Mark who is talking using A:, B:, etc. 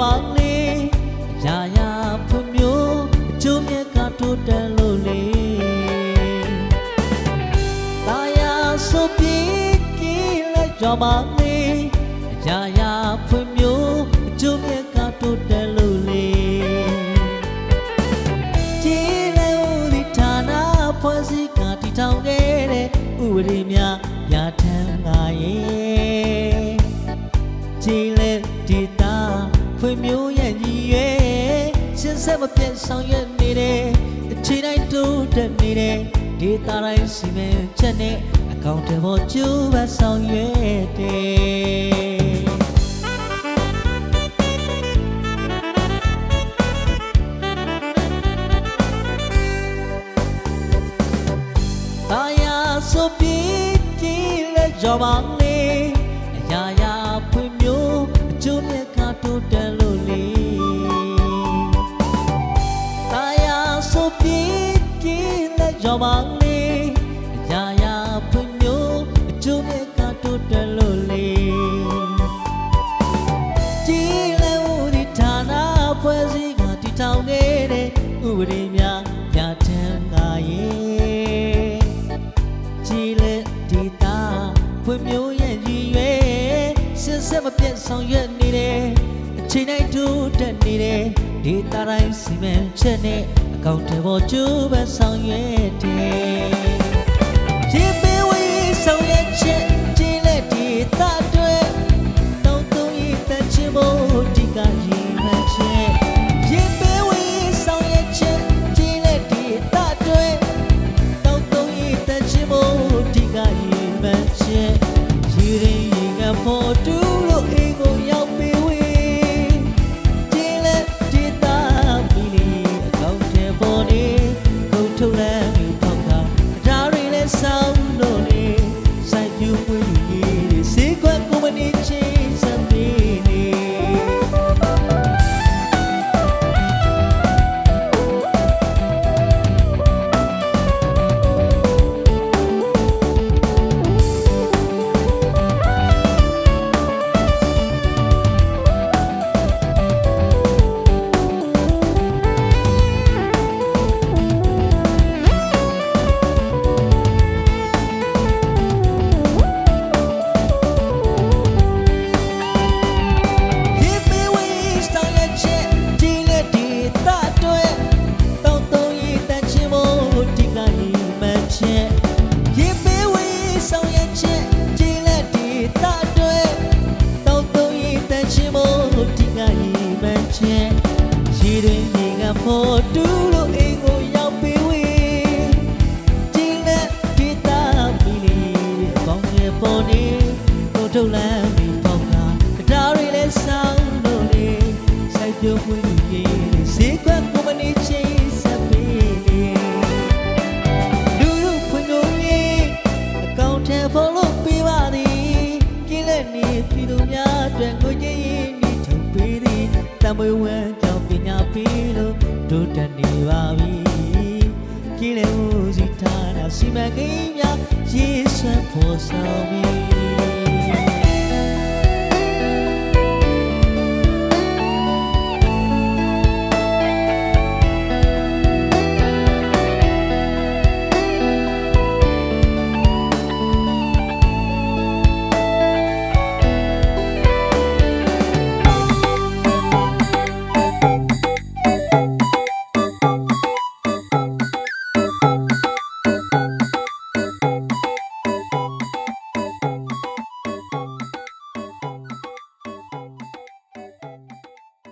A: ပါလေရာရာဖွံ့ဖြိုးအကျိုးမြတ်ကတိုးတက်လို့လေတာယာဆိုပြီးကြည်လက်ကြပါလေရာရာဖွံ့ဖြိုးအကျိုးမြတ်ကတိုးတက်လို့လေကြည်လက်ဦးဒီဌာနဖွဲ့စည်းကတည်ထောင်ခဲ့တဲ့ဥပဒေများပြဋ္ဌာန်းလာရဲ့ကြည်လက်ဒီတာဖွံ့ဖြိုးရဲ့ညီရွယ်ရှင်းဆက်မပြတ်ဆောင်ရွက်နေတယ်အခြေတိုင်းတိုးတက်နေတယ်ဒေတာတိုင်းစီမံချက်နဲ့အကောင့်တွေပေါ်ကျိုးပန်းဆောင်ရွက်တယ်တာယာဆိုပြီးကြည်လက်ကြောပါလေအရာရာဖွံ့ဖြိုးအကျိုးမြတ်ကတိုးတက်လို့လေတာယာဆိုပြီးကြည်လက်ကြောပါလေအရာရာဖွံ့ဖြိုးအကျိုးမြတ်ကတိုးတက်လို့လေကြည်လက်ဦးဒီဌာနဖွဲ့စည်းကတည်ထောင်ခဲ့တဲ့ဥပဒေများပြဋ္ဌာန်းလာရဲ့ကြည်လက်ဒီတာဖွံ့ဖြိုးရဲ့ရည်ရွယ်ရှင်းဆက်မပြတ်ဆောင်ရွက်နေတယ်အချိန်တိုင်းတိုးတက်နေတယ်ဒေတာတိုင်းစီမံချက်နဲ့အကောင့်တွေပေါ်ကျိုးပန်းဆောင်ရွက်တယ်ရေပေးဝေးဆောင်ရွက်ချက်ကြည်လက်ဒီတာတွေတောင်းတုံးရတဲ့ချင်ဖို့ဒီကရင်မှန်ချက်ရေပေးဝေးဆောင်ရွက်ချက်ကြည်လက်ဒီတာတွေတောင်းတုံးရတဲ့ချင်ဖို့ဒီကရင်မှန်ချက်ရေရင်ကဖို့တူလို့အိမ်ကိုရောက်ပေးဝေးကြည်လက်ဒီတာမီလီအကောင့်တွေပေါ်နေကုန်ထုတ်လမ်းပြီးပေါက်တာဒါတွေလည်းဆောင်လို့နေစိုက်ပြူဝေးကြီးစေခွက်ကိုမနေချင်စပေးနေရေတွင်ရေကဖို့တူလို့အိမ်ကိုရောက်ပေးဝေးကြည်လက်ဒီတာမီလီအပေါင်းငယ်ပေါ်နေကိုထုတ်လမ်းပြီးပေါက်တာတရားတွေလည်းဆောင်လို့နေစိုက်ပြုံးခွင့်ကြီးစေခွက်ကိုမနေချင်စပေးနေလူလူဖွင့်လို့ရေအကောင့်ထဲပေါ်လို့ပေးပါသည်ကြည်လက်နေပြည်သူများအတွက်ကိုကြည်ရင်ဒီထုတ်ပေးသည်တမွေဝမ်းကြောင့်ပညာပေးလို့တို့တက်နေပါပြီကြည်လက်ဦးစီဌာနစီမံကိန်းများရေးဆွဲဖို့ဆောင်ပြီ